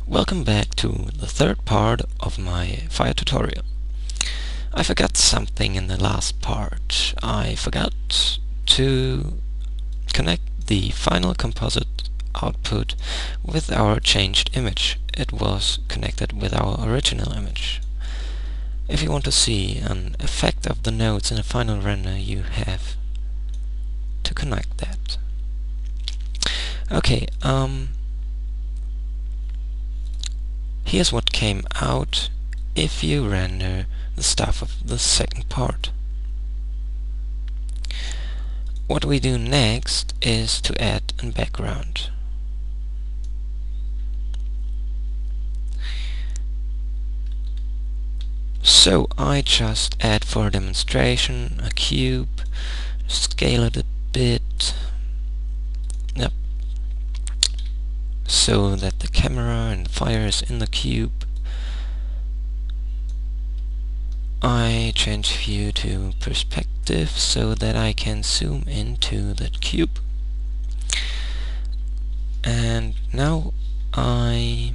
Welcome back to the third part of my fire tutorial. I forgot something in the last part. I forgot to connect the final composite output with our changed image. It was connected with our original image. If you want to see an effect of the nodes in a final render, you have to connect that. Okay, here's what came out if you render the stuff of the second part. What we do next is to add a background. So I just add for a demonstration a cube, scale it a bit, yep, so that the camera and fire is in the cube. I change view to perspective so that I can zoom into that cube. And now I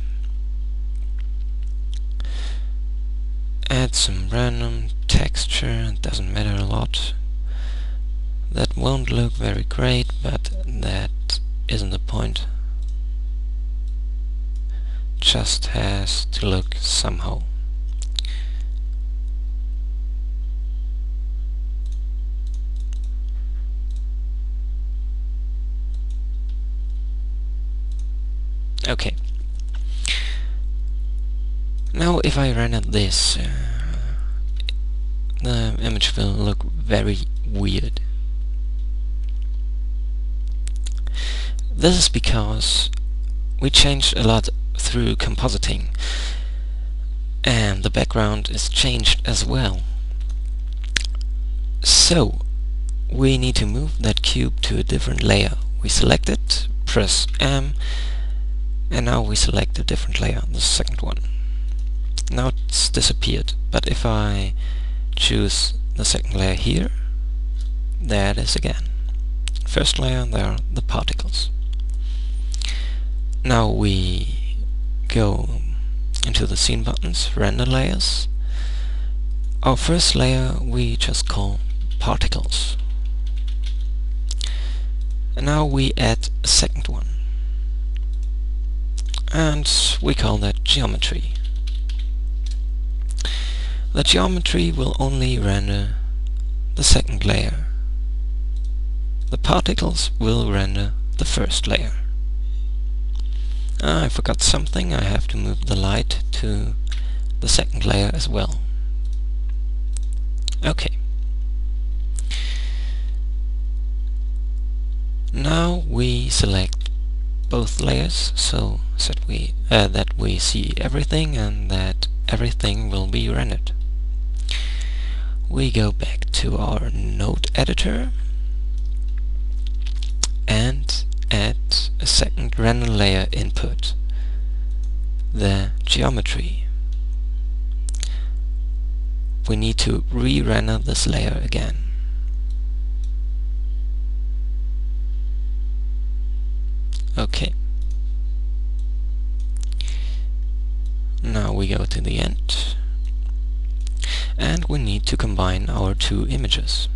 add some random texture. It doesn't matter a lot. That won't look very great, but that isn't the point. Just has to look somehow. Okay. Now if I render this, the image will look very weird. This is because we changed a lot through compositing, and the background is changed as well. So we need to move that cube to a different layer. We select it, press M, and now we select a different layer, the second one. Now it's disappeared, but if I choose the second layer here, there it is again. First layer, there are the particles. Now we go into the scene buttons, render layers. Our first layer we just call particles. And now we add a second one. And we call that geometry. The geometry will only render the second layer. The particles will render the first layer. I forgot something. I have to move the light to the second layer as well. Okay. Now we select both layers so that we see everything and that everything will be rendered. We go back to our node editor and add a second render layer input, the geometry. We need to re-render this layer again. Okay. Now we go to the end, and we need to combine our two images.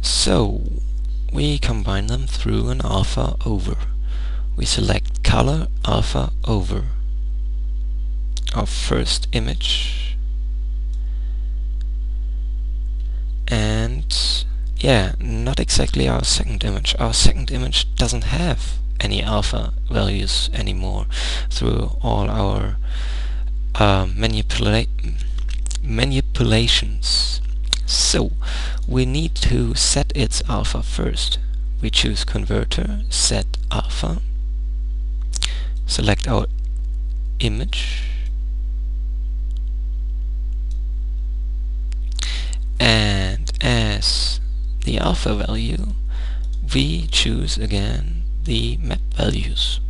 So we combine them through an alpha over. We select color alpha over our first image, and yeah, not exactly our second image. Our second image doesn't have any alpha values anymore through all our manipulations. So we need to set its alpha first. We choose converter, set alpha, select our image, and as the alpha value we choose again the map values.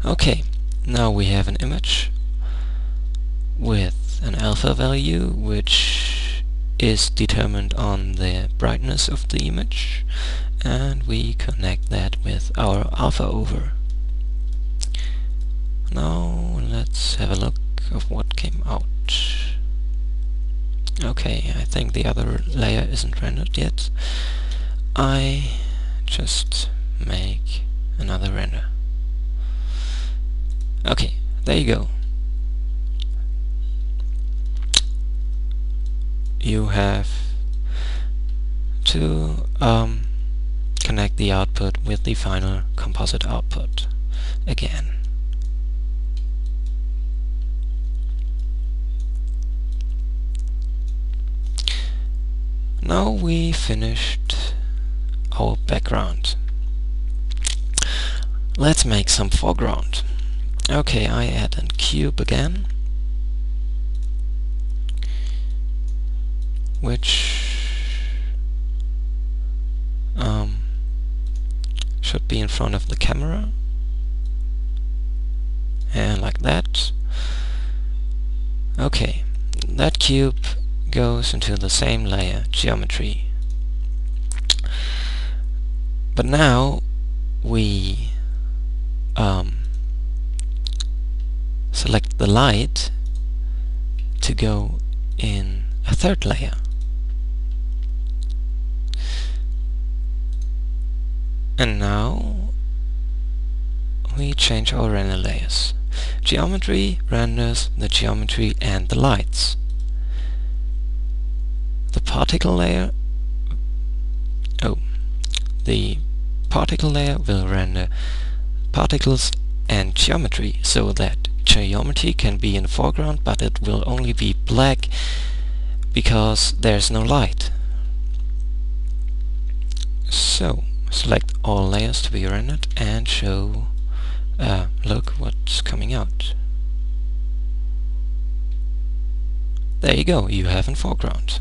Okay, Now we have an image with an alpha value which is determined on the brightness of the image, and we connect that with our alpha over. Now let's have a look of what came out. Okay, I think the other layer isn't rendered yet. I just make another render. Okay, there you go. You have to connect the output with the final composite output again. Now we finished our background. Let's make some foreground. Okay, I add a cube again, which should be in front of the camera, and like that. Okay, that cube goes into the same layer, geometry. But now we select the light to go in a third layer. And now we change our render layers. Geometry renders the geometry and the lights. The particle layer will render particles and geometry, so that geometry can be in the foreground, but it will only be black because there's no light. So select all layers to be rendered and show look what's coming out. There you go, you have a foreground.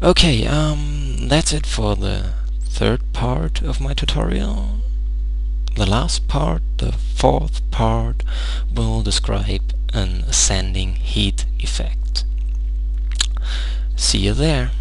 Okay, that's it for the third part of my tutorial. The last part, the fourth part, will describe an ascending heat effect. See you there.